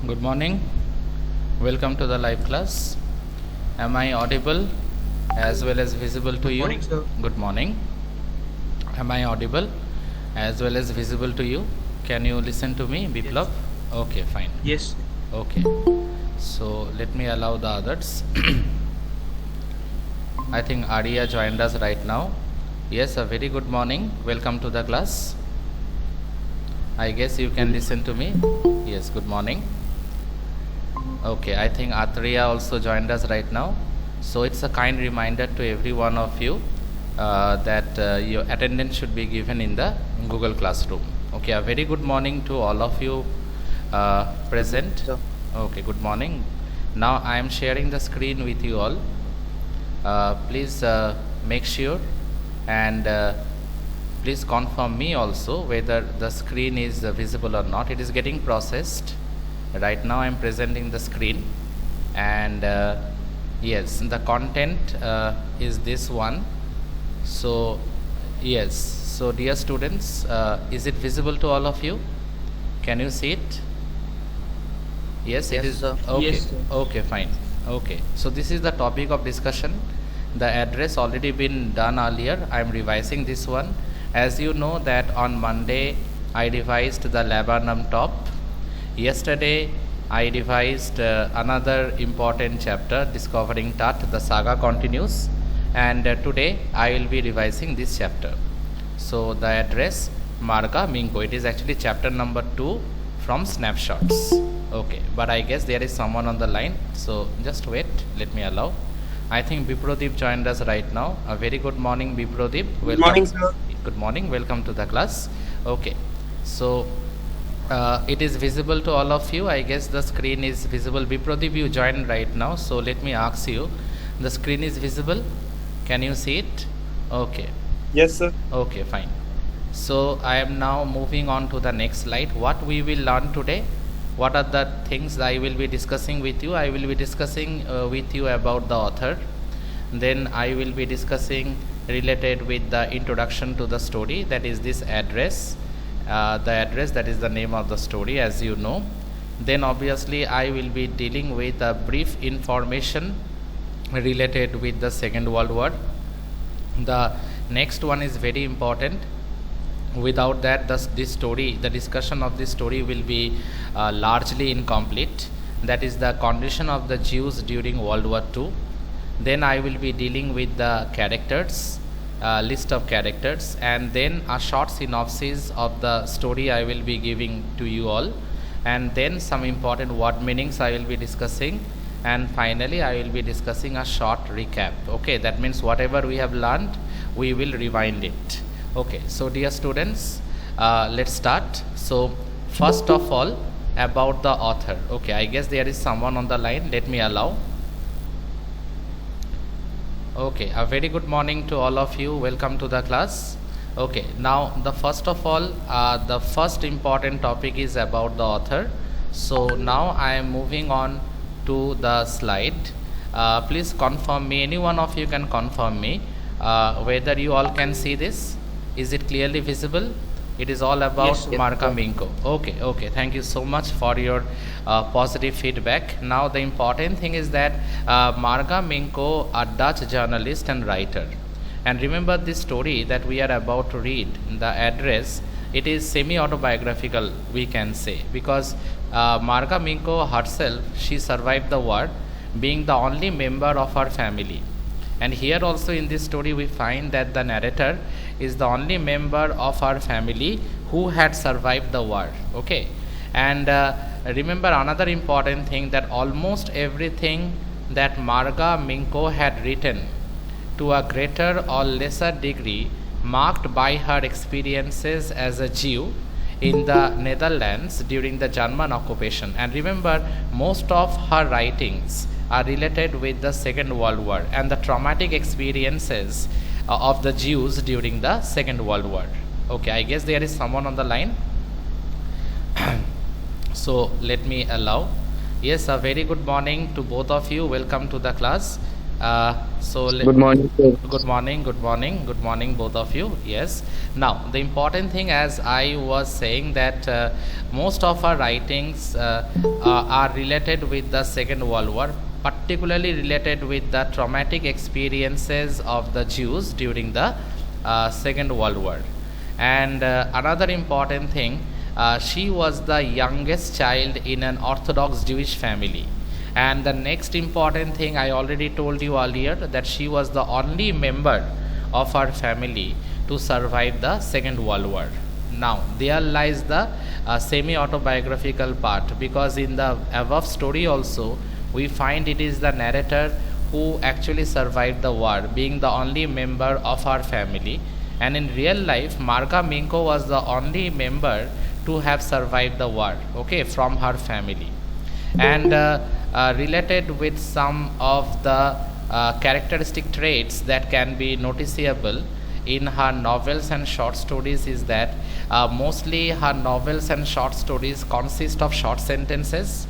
Good morning. Welcome to the live class. Am I audible as well as visible to Good you? morning, sir. Good morning. Am I audible as well as visible to you? Can you listen to me, Biplav? Yes. Okay, fine. Yes. Okay. So let me allow the others. I think Arya joined us right now. Yes, a very good morning. Welcome to the class. I guess you can listen to me. Yes, good morning. Okay, I think Atriya also joined us right now. So it's a kind reminder to every one of you that your attendance should be given in the Google Classroom. Okay, a very good morning to all of you present. Sir. Okay, good morning. Now I am sharing the screen with you all. Please make sure and please confirm me also whether the screen is visible or not. It is getting processed. Right now I am presenting the screen, and yes, the content is this one. So yes, so dear students, is it visible to all of you? Can you see it? Yes, it Yes, is. sir. Okay. Yes, sir. Okay, fine. Okay, so this is the topic of discussion. The address already been done earlier. I am revising this one. As you know that on Monday I revised the laburnum top. Yesterday I revised another important chapter, discovering Tat. The saga continues, and today I will be revising this chapter. So the address Marga Minko. It is actually chapter number 2 from Snapshots. Okay, but I guess there is someone on the line, so just wait. Let me allow. I think Biprodip joined us right now. A very good morning, Biprodip. Good Welcome. morning, sir. Good morning. Welcome to the class. Okay, so it is visible to all of you. I guess the screen is visible. Biprodip, you joined right now, so let me ask you. The screen is visible. Can you see it? Okay. Yes, sir. Okay, fine. So I am now moving on to the next slide. What we will learn today? What are the things I will be discussing with you? I will be discussing with you about the author. Then I will be discussing related with the introduction to the story, that is this address. The address, that is the name of the story, as you know. Then obviously I will be dealing with a brief information related with the Second World War. The next one is very important. Without that, the discussion of this story will be largely incomplete. That is the condition of the Jews during World War II. Then I will be dealing with the characters, list of characters, and then a short synopsis of the story I will be giving to you all, and then some important word meanings I will be discussing, and finally I will be discussing a short recap. Okay, that means whatever we have learned, we will rewind it. Okay, so dear students, let's start. So first of all, about the author. Okay, I guess there is someone on the line. Let me allow. Okay, a very good morning to all of you. Welcome to the class. Okay, now the first of all, the first important topic is about the author. So now I am moving on to the slide. Please confirm me. Any one of you can confirm me whether you all can see this. Is it clearly visible? It is all about Yes, sir. Marka Minko. Okay. Thank you so much for your positive feedback. Now the important thing is that Marga Minko, a Dutch journalist and writer. And remember this story that we are about to read, the address, it is semi-autobiographical, we can say, because Marga Minko herself, she survived the war, being the only member of her family. And here also in this story we find that the narrator is the only member of our family who had survived the war. Okay, and remember another important thing, that almost everything that Marga Minko had written, to a greater or lesser degree, marked by her experiences as a Jew in the Netherlands during the German occupation. And remember, most of her writings are related with the Second World War and the traumatic experiences of the Jews during the Second World War. Okay, I guess there is someone on the line. So let me allow. Yes, a very good morning to both of you. Welcome to the class. So Good morning, sir. good morning, good morning, good morning, both of you. Yes. Now, the important thing, as I was saying, that most of our writings are related with the Second World War, particularly related with the traumatic experiences of the Jews during the Second World War. And another important thing, she was the youngest child in an Orthodox Jewish family. And the next important thing, I already told you earlier, that she was the only member of her family to survive the Second World War. Now, there lies the semi autobiographical part, because in the above story also, we find it is the narrator who actually survived the war, being the only member of her family. And in real life, Marga Minko was the only member to have survived the war, okay, from her family. And related with some of the characteristic traits that can be noticeable in her novels and short stories is that mostly her novels and short stories consist of short sentences.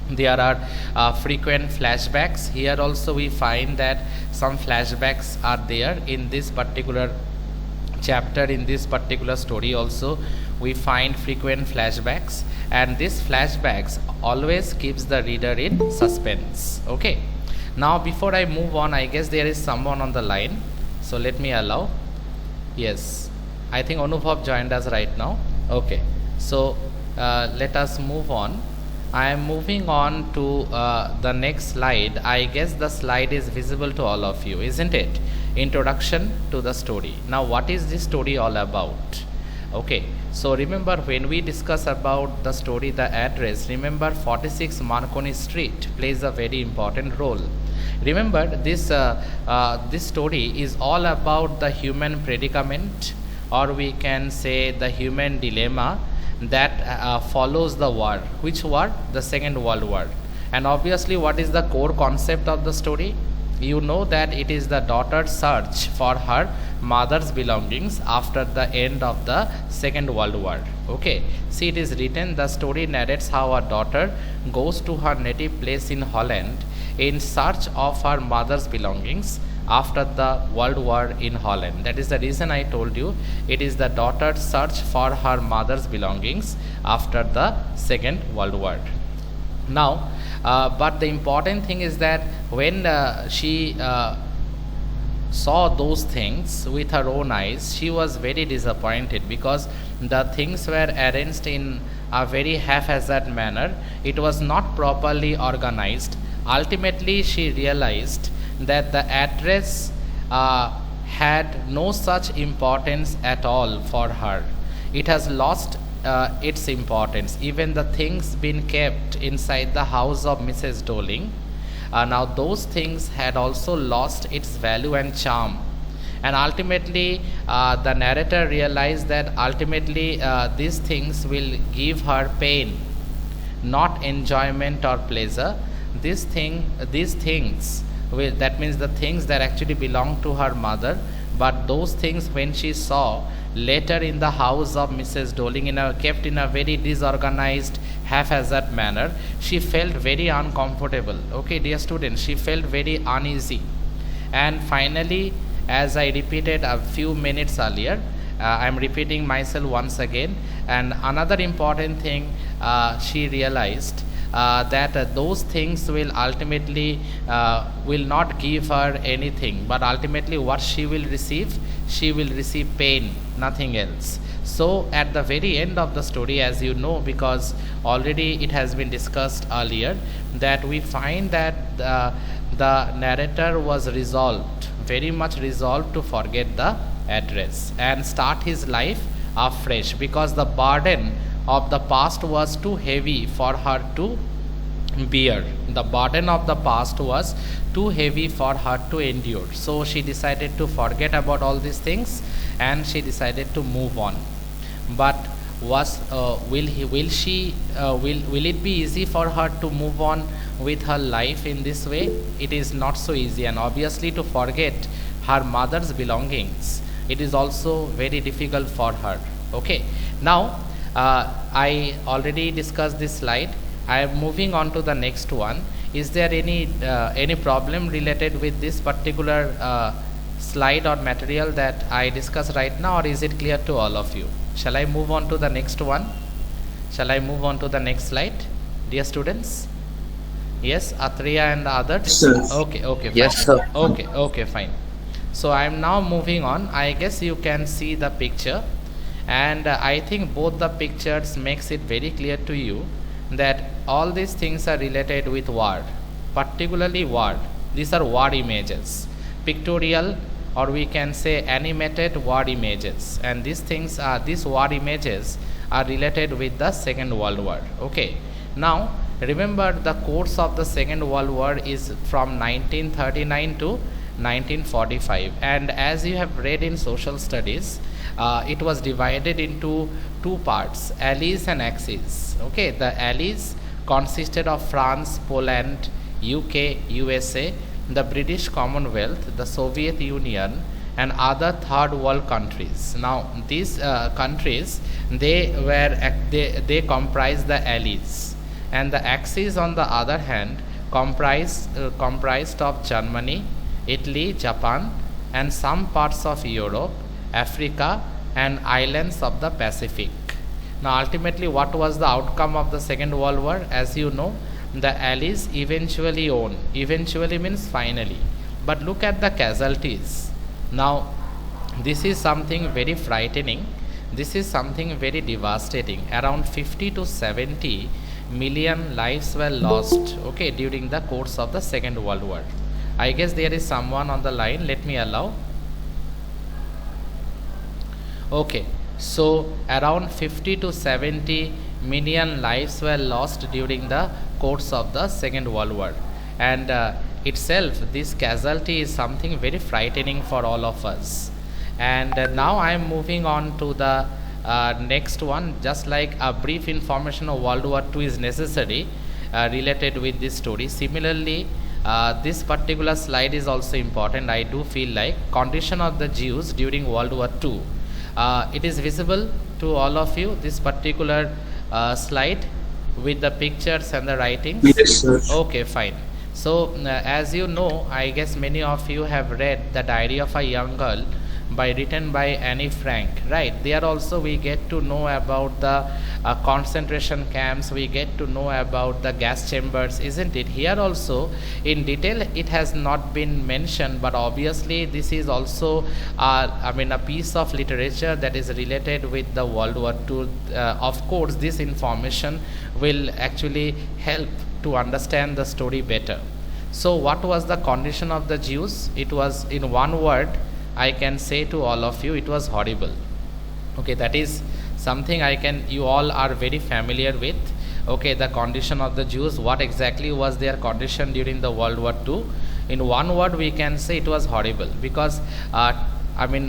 There are frequent flashbacks. Here also we find that some flashbacks are there in this particular chapter. In this particular story also we find frequent flashbacks, and these flashbacks always keeps the reader in suspense. Okay, now before I move on, I guess there is someone on the line, so let me allow. Yes, I think Anubhav joined us right now. Okay, so let us move on. I am moving on to the next slide. I guess the slide is visible to all of you, isn't it? Introduction to the story. Now, what is this story all about? Okay, so remember, when we discuss about the story, the address, remember 46 Marconi Street plays a very important role. Remember, this story is all about the human predicament, or we can say the human dilemma that follows the war. Which war? The Second World War. And obviously, what is the core concept of the story? You know that it is the daughter's search for her mother's belongings after the end of the Second World War. Okay, see, it is written, the story narrates how a daughter goes to her native place in Holland in search of her mother's belongings after the World War in Holland. That is the reason I told you it is the daughter's search for her mother's belongings after the Second World War. Now, but the important thing is that when she saw those things with her own eyes, she was very disappointed, because the things were arranged in a very haphazard manner. It was not properly organized. Ultimately, she realized that the address had no such importance at all for her. It has lost its importance. Even the things been kept inside the house of Mrs. Doling, now those things had also lost its value and charm. And ultimately, the narrator realized that ultimately these things will give her pain, not enjoyment or pleasure. These things will, that means the things that actually belong to her mother, but those things, when she saw later in the house of Mrs. Doling, kept in a very disorganized, haphazard manner, she felt very uncomfortable. Okay, dear students, she felt very uneasy. And finally, as I repeated a few minutes earlier, I am repeating myself once again. And another important thing, she realized that those things will ultimately will not give her anything, but ultimately what she will receive pain, nothing else. So at the very end of the story, as you know, because already it has been discussed earlier, that we find that the narrator was resolved, very much resolved, to forget the address and start his life afresh, because the burden of the past was too heavy for her to bear. The burden of the past was too heavy for her to endure. So she decided to forget about all these things, and she decided to move on. But will it be easy for her to move on with her life in this way? It is not so easy, and obviously to forget her mother's belongings, it is also very difficult for her. Okay, now I already discussed this slide. I am moving on to the next one. Is there any problem related with this particular slide or material that I discuss right now, or is it clear to all of you? Shall I move on to the next one? Shall I move on to the next slide, dear students? Yes, Atriya and the others? Yes, Okay, okay, fine. yes, sir. Okay, okay, fine. So I am now moving on. I guess you can see the picture, and I think both the pictures makes it very clear to you that all these things are related with war, particularly war. These are war images, pictorial, or we can say animated war images, and these war images are related with the Second World War. Okay, now remember the course of the Second World War is from 1939 to 1945, and as you have read in social studies, it was divided into two parts, Allies and Axis. Okay, the Allies consisted of France, Poland, UK, USA, the British Commonwealth, the Soviet Union, and other third world countries. Now these countries, they comprise the Allies, and the Axis on the other hand comprised of Germany, Italy, Japan, and some parts of Europe, Africa, and islands of the Pacific. Now ultimately, what was the outcome of the Second World War? As you know, the Allies eventually won. Eventually means finally. But look at the casualties. Now this is something very frightening. This is something very devastating. Around 50 to 70 million lives were lost, okay, during the course of the Second World War. I guess there is someone on the line. Let me allow. Okay, so around 50 to 70 million lives were lost during the course of the Second World War, and itself this casualty is something very frightening for all of us. And now I am moving on to the next one. Just like a brief information of World War II is necessary related with this story, similarly this particular slide is also important. I do feel like condition of the Jews during World War II. It is visible to all of you, this particular slide with the pictures and the writings? Yes, sir. Okay, fine. So as you know, I guess many of you have read The Diary of a Young Girl written by Anne Frank, right? There also we get to know about the concentration camps, we get to know about the gas chambers, isn't it? Here also in detail it has not been mentioned, but obviously this is also a piece of literature that is related with the World War II. Of course this information will actually help to understand the story better. So what was the condition of the Jews? It was, in one word I can say to all of you, it was horrible. Okay, that is something you all are very familiar with. Okay, the condition of the Jews, what exactly was their condition during the World War II? In one word we can say it was horrible, because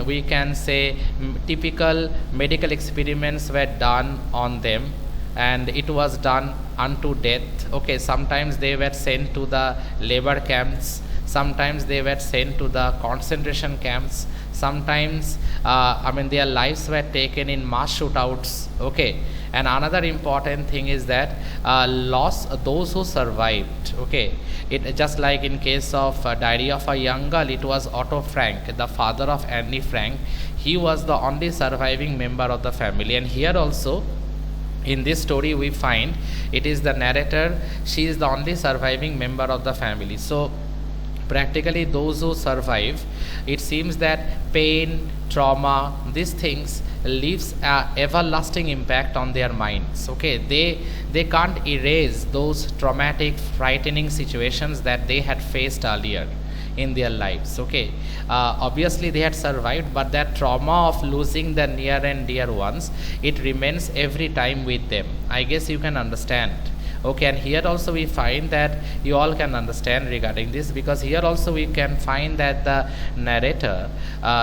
we can say typical medical experiments were done on them, and it was done unto death. Okay, sometimes they were sent to the labor camps, sometimes they were sent to the concentration camps, sometimes their lives were taken in mass shootouts. Okay, and another important thing is that those who survived. Okay, it just like in case of Diary of a Young Girl, it was Otto Frank, the father of Anne Frank. He was the only surviving member of the family, and here also in this story we find it is the narrator, she is the only surviving member of the family. So practically those who survive, it seems that pain, trauma, these things leaves a everlasting impact on their minds. Okay, they can't erase those traumatic, frightening situations that they had faced earlier in their lives. Okay, obviously they had survived, but that trauma of losing the near and dear ones, it remains every time with them. I guess you can understand. Okay, and here also we find that you all can understand regarding this, because here also we can find that the narrator,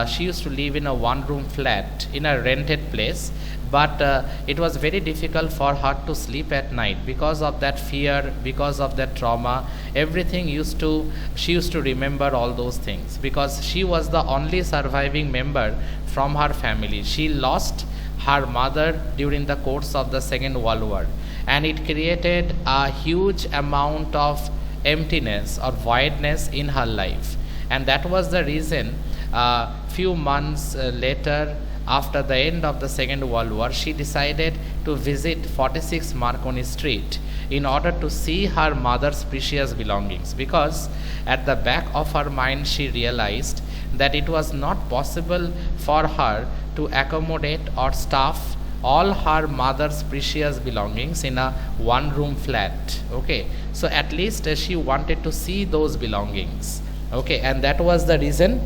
she used to live in a one-room flat in a rented place, but it was very difficult for her to sleep at night because of that fear, because of that trauma. Everything she used to remember all those things, because she was the only surviving member from her family. She lost her mother during the course of the Second World War, and it created a huge amount of emptiness or voidness in her life. And that was the reason few months later, after the end of the Second World War, she decided to visit 46 Marconi Street in order to see her mother's precious belongings, because at the back of her mind she realized that it was not possible for her to accommodate or staff all her mother's precious belongings in a one room flat. Okay, so at least she wanted to see those belongings. Okay, and that was the reason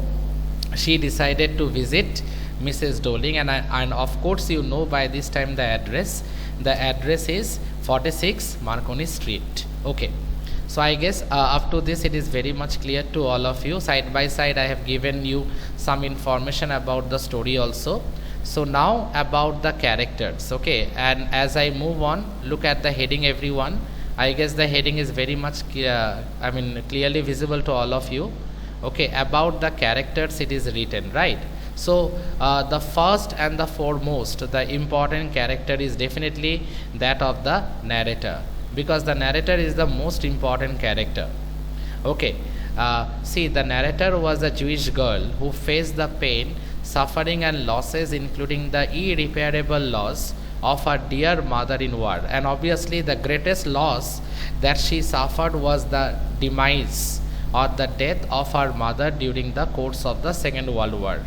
she decided to visit Mrs. Doling. And of course you know by this time the address is 46 Marconi Street. Okay, so I guess up to this it is very much clear to all of you. Side by side I have given you some information about the story also. So now about the characters. Okay, and as I move on, look at the heading everyone. I guess the heading is very much clearly visible to all of you. Okay, about the characters it is written, right? So the first and the foremost, the important character is definitely that of the narrator, because the narrator is the most important character. Okay, see, the narrator was a Jewish girl who faced the pain, suffering and losses, including the irreparable loss of her dear mother in war. And obviously the greatest loss that she suffered was the demise or the death of her mother during the course of the Second World War.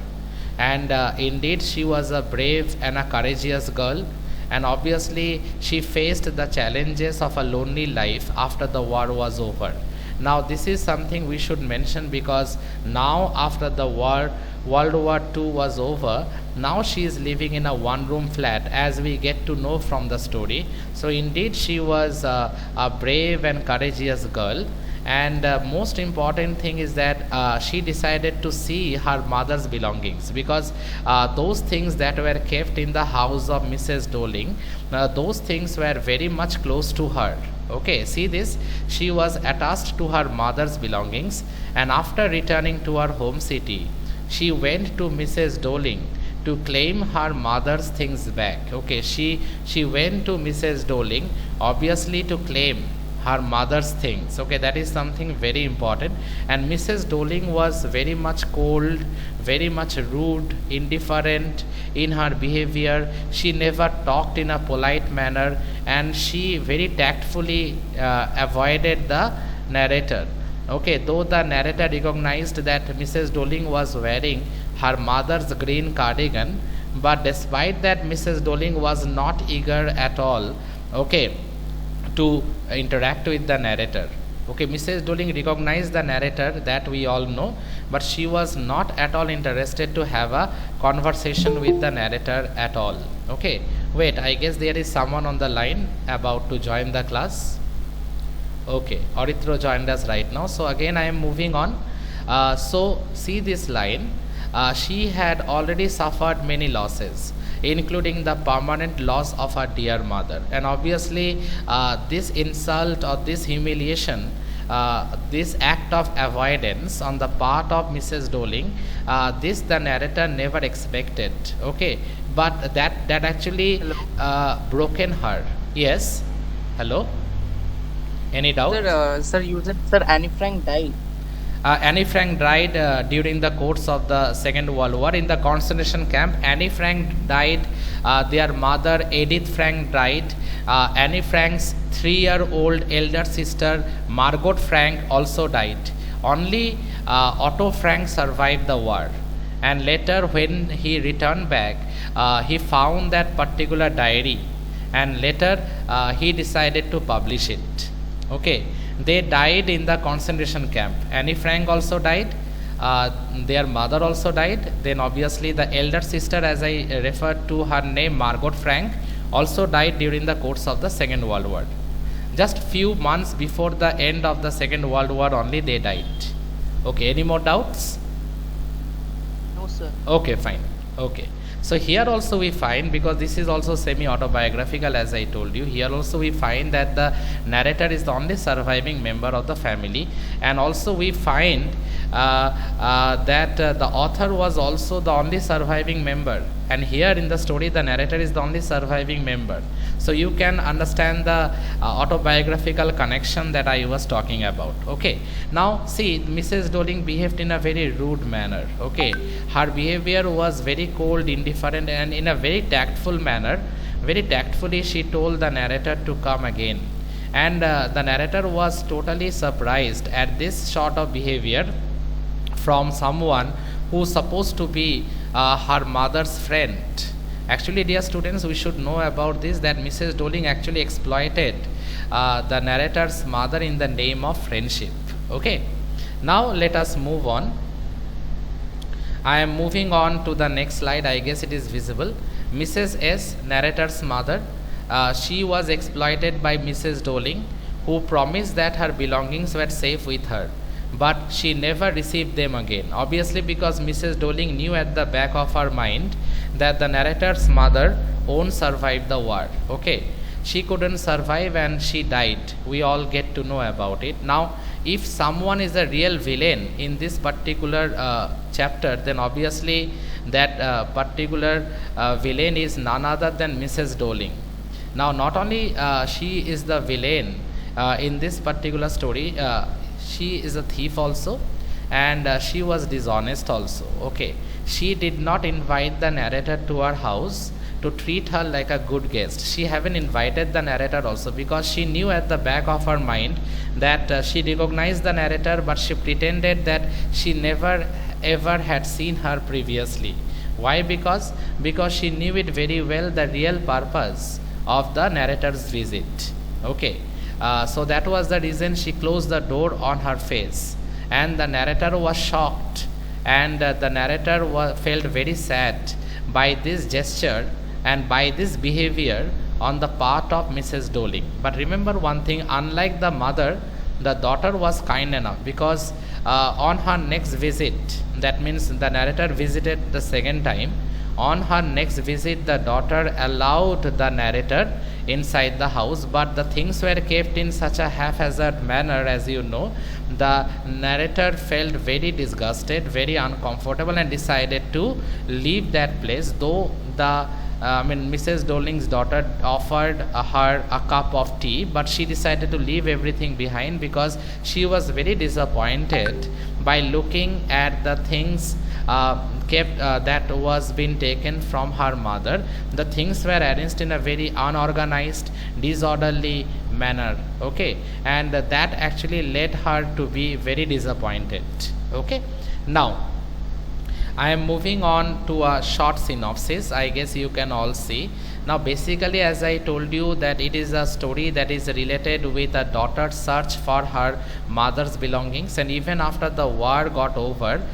And indeed she was a brave and a courageous girl, and obviously she faced the challenges of a lonely life after the war was over. Now this is something we should mention, because now after the war, World War II was over, now she is living in a one room flat, as we get to know from the story. So indeed she was a brave and courageous girl. And most important thing is that she decided to see her mother's belongings, because those things that were kept in the house of Mrs. Doling, those things were very much close to her. Okay, see this, she was attached to her mother's belongings, and after returning to her home city, she went to Mrs. Doling to claim her mother's things back. Okay, she went to Mrs. Doling obviously to claim her mother's things. Okay, that is something very important. And Mrs. Doling was very much cold, very much rude, indifferent in her behavior. She never talked in a polite manner, and she very tactfully avoided the narrator. Okay, though the narrator recognized that Mrs. Doling was wearing her mother's green cardigan, but despite that Mrs. Doling was not eager at all, okay, to interact with the narrator. Okay, Mrs. Doling recognized the narrator, that we all know, but she was not at all interested to have a conversation with the narrator at all. Okay, wait, I guess there is someone on the line about to join the class. Okay, Orithro joined us right now. So again I am moving on. So see this line, she had already suffered many losses, including the permanent loss of her dear mother. And obviously this insult or this humiliation, this act of avoidance on the part of Mrs. Doling, this the narrator never expected. Okay, but that actually broken her. Yes, hello, any doubt? Sir, you said, sir, Anne Frank died. Anne Frank died during the course of the Second World War in the concentration camp. Anne Frank died. Their mother Edith Frank died. Anne Frank's 3-year-old elder sister Margot Frank also died. Only Otto Frank survived the war. And later, when he returned back, he found that particular diary, and later he decided to publish it. Okay, they died in the concentration camp. Anne Frank also died, their mother also died. Then obviously the elder sister, as I referred to her name, Margot Frank, also died during the course of the Second World War. Just few months before the end of the Second World War only they died. Okay, any more doubts? No, sir. Okay, fine. Okay, so here also we find, because this is also semi-autobiographical as I told you, here also we find that the narrator is the only surviving member of the family, and also we find that the author was also the only surviving member and here in the story the narrator is the only surviving member. So you can understand the autobiographical connection that I was talking about. Okay, now see, Mrs. Doling behaved in a very rude manner. Okay, her behavior was very cold, indifferent, and in a very tactful manner, very tactfully she told the narrator to come again. And the narrator was totally surprised at this sort of behavior from someone who's supposed to be her mother's friend. Actually, dear students, we should know about this, that Mrs. Doling actually exploited the narrator's mother in the name of friendship. Okay, now let us move on. I am moving on to the next slide. I guess it is visible. Mrs. S, narrator's mother, she was exploited by Mrs. Doling, who promised that her belongings were safe with her, but she never received them again. Obviously, because Mrs. Doling knew at the back of her mind that the narrator's mother won't survive the war. Okay, she couldn't survive and she died. We all get to know about it. Now, if someone is a real villain in this particular chapter, then obviously that particular villain is none other than Mrs. Doling. Now, not only she is the villain in this particular story, she is a thief also, and she was dishonest also. Okay, she did not invite the narrator to her house to treat her like a good guest. She haven't invited the narrator also, because she knew at the back of her mind that she recognized the narrator, but she pretended that she never ever had seen her previously. Why? Because she knew it very well, the real purpose of the narrator's visit. Okay, so that was the reason she closed the door on her face, and the narrator was shocked, and the narrator felt very sad by this gesture and by this behavior on the part of Mrs. Doling. But remember one thing, unlike the mother, the daughter was kind enough, because on her next visit, that means the narrator visited the second time, on her next visit the daughter allowed the narrator inside the house, but the things were kept in such a haphazard manner. As you know, the narrator felt very disgusted, very uncomfortable, and decided to leave that place, though the Mrs. Doling's daughter offered her a cup of tea, but she decided to leave everything behind, because she was very disappointed by looking at the things kept that was being taken from her mother. The things were arranged in a very unorganized, disorderly manner. Okay, and that actually led her to be very disappointed. Okay, now I am moving on to a short synopsis. I guess you can all see. Now, basically, as I told you, that it is a story that is related with a daughter's search for her mother's belongings, and even after the war got over,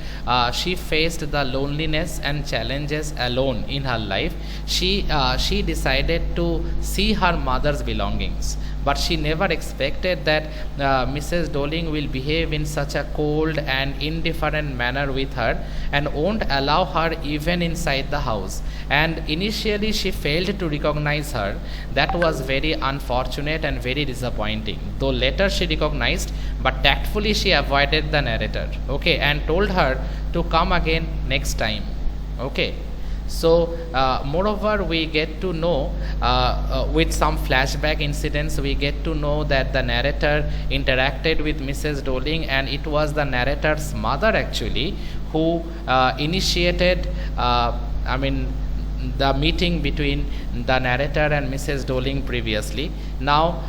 she faced the loneliness and challenges alone in her life. She decided to see her mother's belongings, but she never expected that Mrs. Doling will behave in such a cold and indifferent manner with her, and won't allow her even inside the house. And initially she failed to recognize her. That was very unfortunate and very disappointing, though later she recognized, but tactfully she avoided the narrator. Okay, and told her to come again next time. Okay, so moreover, we get to know with some flashback incidents, we get to know that the narrator interacted with Mrs. Doling, and it was the narrator's mother actually who initiated the meeting between the narrator and Mrs. Doling previously. Now,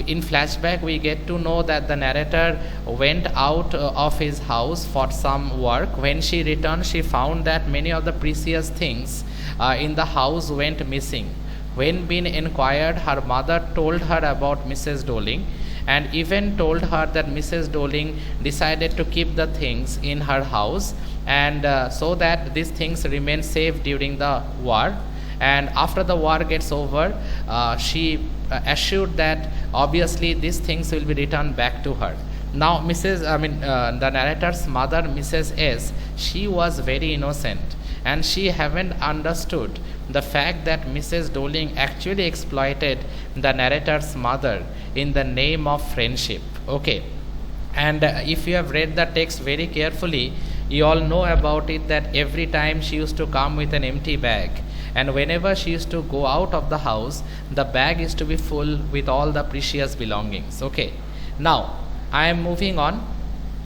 in flashback, we get to know that the narrator went out of his house for some work. When she returned, she found that many of the precious things in the house went missing. When being inquired, her mother told her about Mrs. Doling, and even told her that Mrs. Doling decided to keep the things in her house, and so that these things remain safe during the war. And after the war gets over, she assured that obviously these things will be returned back to her. Now, the narrator's mother, Mrs. S, she was very innocent, and she haven't understood the fact that Mrs. Doling actually exploited the narrator's mother in the name of friendship. Okay, and if you have read the text very carefully, You all know about it that every time she used to come with an empty bag, and whenever she used to go out of the house, the bag used to be full with all the precious belongings. Okay, now I am moving on.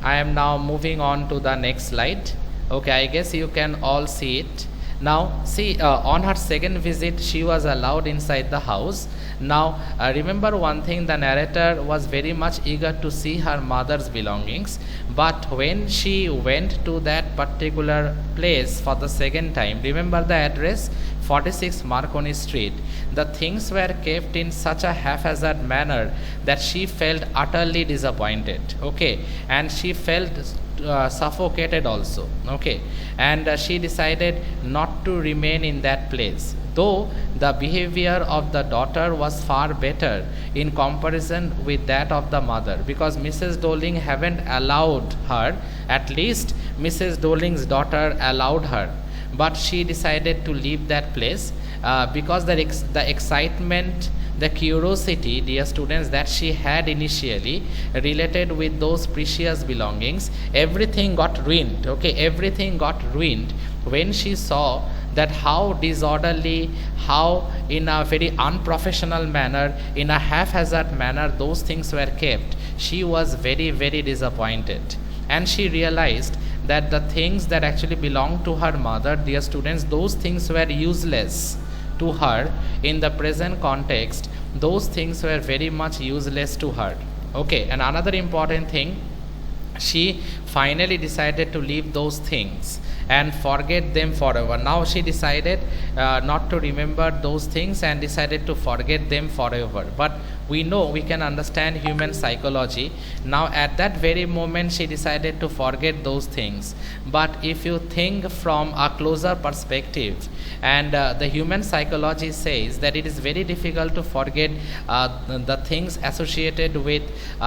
I am now moving on to the next slide. Okay, I guess you can all see it. Now, see, on her second visit, she was allowed inside the house. Now, remember one thing, the narrator was very much eager to see her mother's belongings. But when she went to that particular place for the second time, remember the address? 46 Marconi Street. The things were kept in such a haphazard manner that she felt utterly disappointed. Okay, and she felt suffocated also. Okay, and she decided not to remain in that place, though the behavior of the daughter was far better in comparison with that of the mother, because Mrs. Dowling haven't allowed her, at least Mrs. Dowling's daughter allowed her, but she decided to leave that place because the excitement, the curiosity, dear students, that she had initially related with those precious belongings, everything got ruined. Okay, everything got ruined when she saw that how disorderly, how in a very unprofessional manner, in a haphazard manner those things were kept. She was very, very disappointed, and she realized that the things that actually belonged to her mother, dear students, those things were useless to her in the present context. Those things were very much useless to her. Okay, and another important thing, she finally decided to leave those things and forget them forever. Now she decided not to remember those things and decided to forget them forever. But we know, we can understand human psychology. Now at that very moment she decided to forget those things. But if you think from a closer perspective, and the human psychology says that it is very difficult to forget the things associated with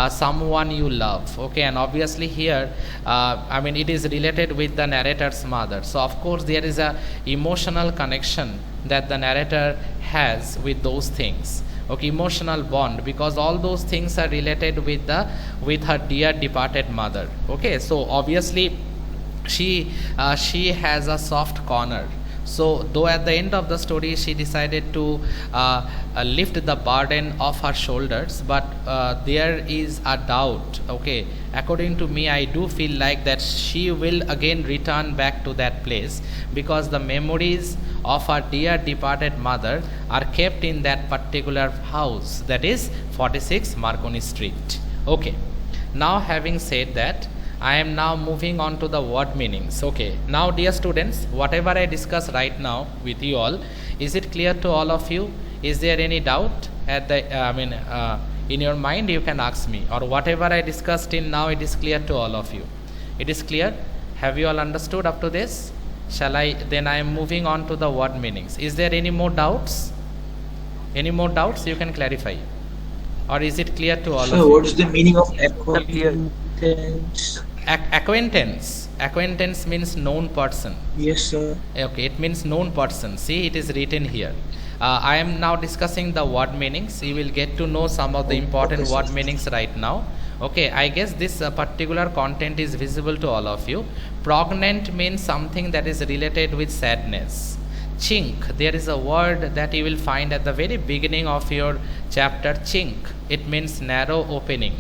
someone you love. Okay, and obviously here it is related with the narrator's mother, so of course there is a emotional connection that the narrator has with those things. Okay, emotional bond, because all those things are related with her dear departed mother. Okay, so obviously she has a soft corner. So though at the end of the story she decided to lift the burden off her shoulders, but there is a doubt. Okay, according to me, I do feel like that she will again return back to that place, because the memories of her dear departed mother are kept in that particular house, that is 46 Marconi Street. Okay, now having said that, I am now moving on to the word meanings. Okay, now dear students, whatever I discuss right now with you all, is it clear to all of you? Is there any doubt at the in your mind? You can ask me, or whatever I discussed till now, it is clear to all of you. It is clear? Have you all understood up to this? Shall I? Then I am moving on to the word meanings. Is there any more doubts? Any more doubts? You can clarify. Or is it clear to all of you? So, what is the meaning of acquaintance? Acquaintance. Acquaintance means known person. Yes, sir. Okay, it means known person. See, it is written here. I am now discussing the word meanings. You will get to know some of the important word meanings right now. Okay, I guess this particular content is visible to all of you. Prognant means something that is related with sadness. Chink, there is a word that you will find at the very beginning of your chapter, chink. It means narrow opening.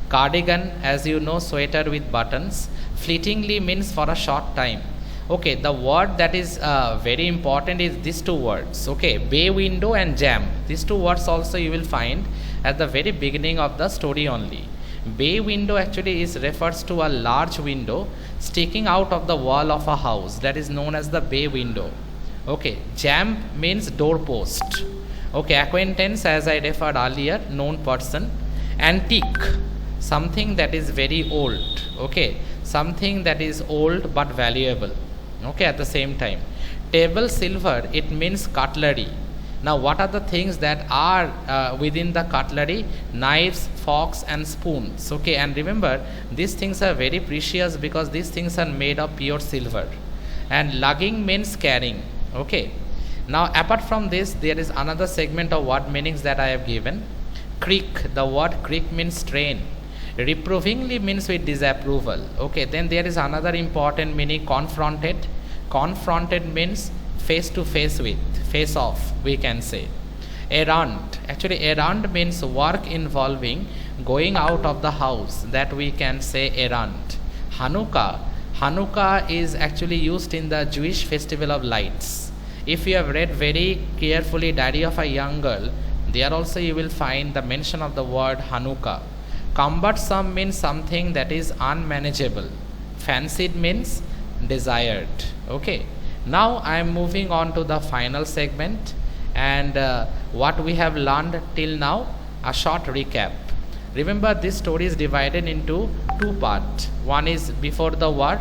Cardigan, as you know, sweater with buttons. Fleetingly means for a short time. Okay, the word that is very important is these two words. Okay, bay window and jam. These two words also you will find at the very beginning of the story only. Bay window actually refers to a large window sticking out of the wall of a house, that is known as the bay window. Okay, jam means doorpost. Okay, acquaintance, as I referred earlier, known person. Antique, something that is very old. Okay, something that is old but valuable. Okay, at the same time. Table silver, it means cutlery. Now what are the things that are within the cutlery? Knives, forks and spoons. Okay, and remember, these things are very precious because these things are made of pure silver. And lugging means carrying. Okay, now apart from this, there is another segment of word meanings that I have given. Creak, the word creak means strain. Reprovingly means with disapproval. Okay, then there is another important meaning, confronted. Confronted means face to face with, face off, we can say. Errand, actually errand means work involving going out of the house, that we can say errand. Hanukkah, Hanukkah is actually used in the Jewish festival of lights. If you have read very carefully Diary of a Young Girl, there also you will find the mention of the word Hanukkah. Cumbersome means something that is unmanageable. Fancied means desired. Okay, now I am moving on to the final segment, and what we have learned till now, a short recap. Remember, this story is divided into two parts. One is before the war,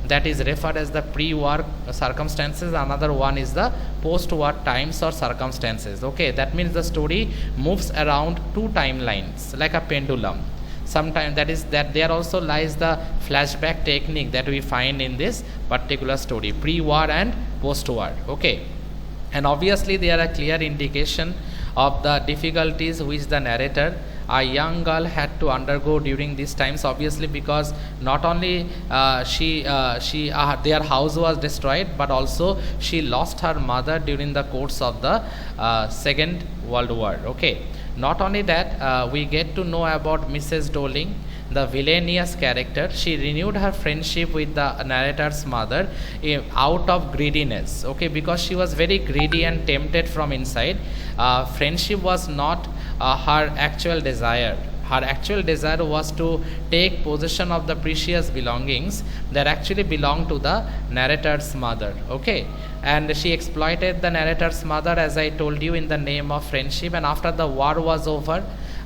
that is referred as the pre-war circumstances. Another one is the post-war times or circumstances. Okay, that means the story moves around two timelines like a pendulum. Sometimes that there also lies the flashback technique that we find in this particular story, pre-war and post-war. Okay, and obviously there are clear indication of the difficulties which the narrator, a young girl, had to undergo during these times, obviously, because not only their house was destroyed, but also she lost her mother during the course of the Second World War. Okay, not only that, we get to know about Mrs. Doling, the villainous character. She renewed her friendship with the narrator's mother out of greediness. Okay, because she was very greedy and tempted from inside. Friendship was not her actual desire. Her actual desire was to take possession of the precious belongings that actually belonged to the narrator's mother. Okay, and she exploited the narrator's mother, as I told you, in the name of friendship. And after the war was over,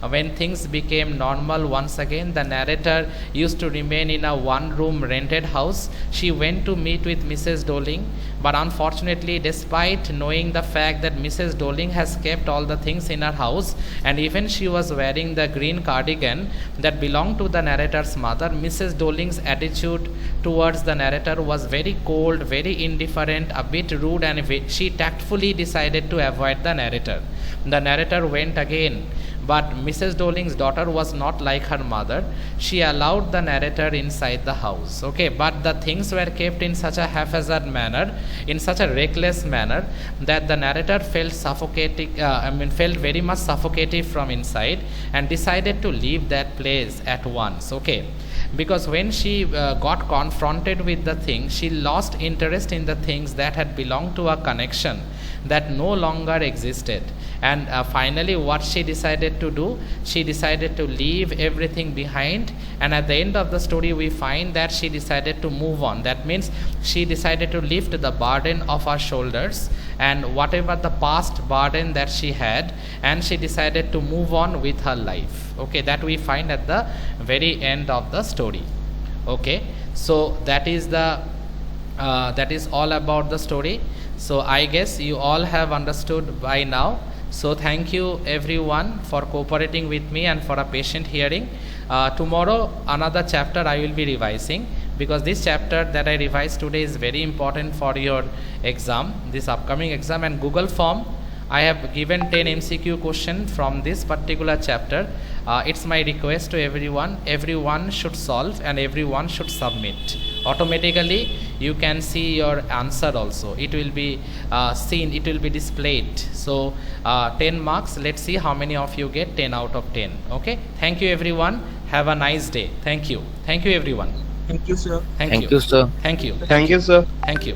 when things became normal once again, the narrator used to remain in a one-room rented house. She went to meet with Mrs. Doling, but unfortunately, despite knowing the fact that Mrs. Doling has kept all the things in her house, and even she was wearing the green cardigan that belonged to the narrator's mother, Mrs. Doling's attitude towards the narrator was very cold, very indifferent, a bit rude, and she tactfully decided to avoid the narrator. The narrator went again, but Mrs. Doling's daughter was not like her mother. She allowed the narrator inside the house. Okay, but the things were kept in such a haphazard manner, in such a reckless manner, that the narrator felt suffocating. Felt very much suffocative from inside, and decided to leave that place at once. Okay, because when she got confronted with the thing, she lost interest in the things that had belonged to a connection that no longer existed. And finally, what she decided to do, she decided to leave everything behind. And at the end of the story, we find that she decided to move on. That means she decided to lift the burden of her shoulders, and whatever the past burden that she had, and she decided to move on with her life. Okay, that we find at the very end of the story. Okay, so that is all about the story. So I guess you all have understood by now. So thank you everyone for cooperating with me and for a patient hearing. Tomorrow another chapter I will be revising, because this chapter that I revised today is very important for your exam, this upcoming exam. And Google form, I have given 10 MCQ questions from this particular chapter. It's my request to everyone should solve and everyone should submit. Automatically you can see your answer also. It will be seen, it will be displayed. So 10 marks. Let's see how many of you get 10 out of 10. Okay, thank you everyone. Have a nice day. Thank you everyone. Thank you, sir. Thank you, sir. Thank you. Thank you, sir. Thank you.